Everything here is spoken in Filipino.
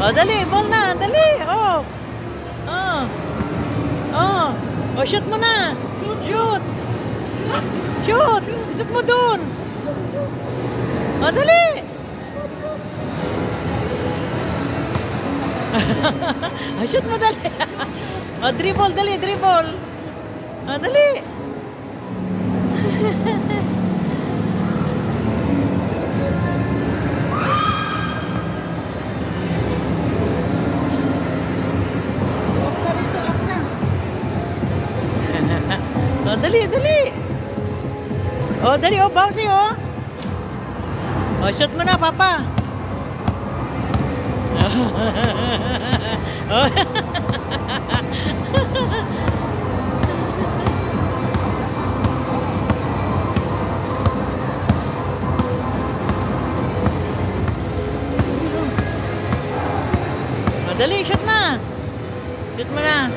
Oh, dali, ball na, dali. Oh. Oh. Oh. Oh, shoot mo na. Shoot. Shoot. Shoot mo dun. Oh, dali. Oh, shoot mo dali. Oh, dribble, dali, dribble. Oh, dali. Oh, dali, dali. Oh, dali, oh, bouncy, oh. Oh, shoot mo na, papa. Oh. Oh, dali, shoot na. Shoot mo na.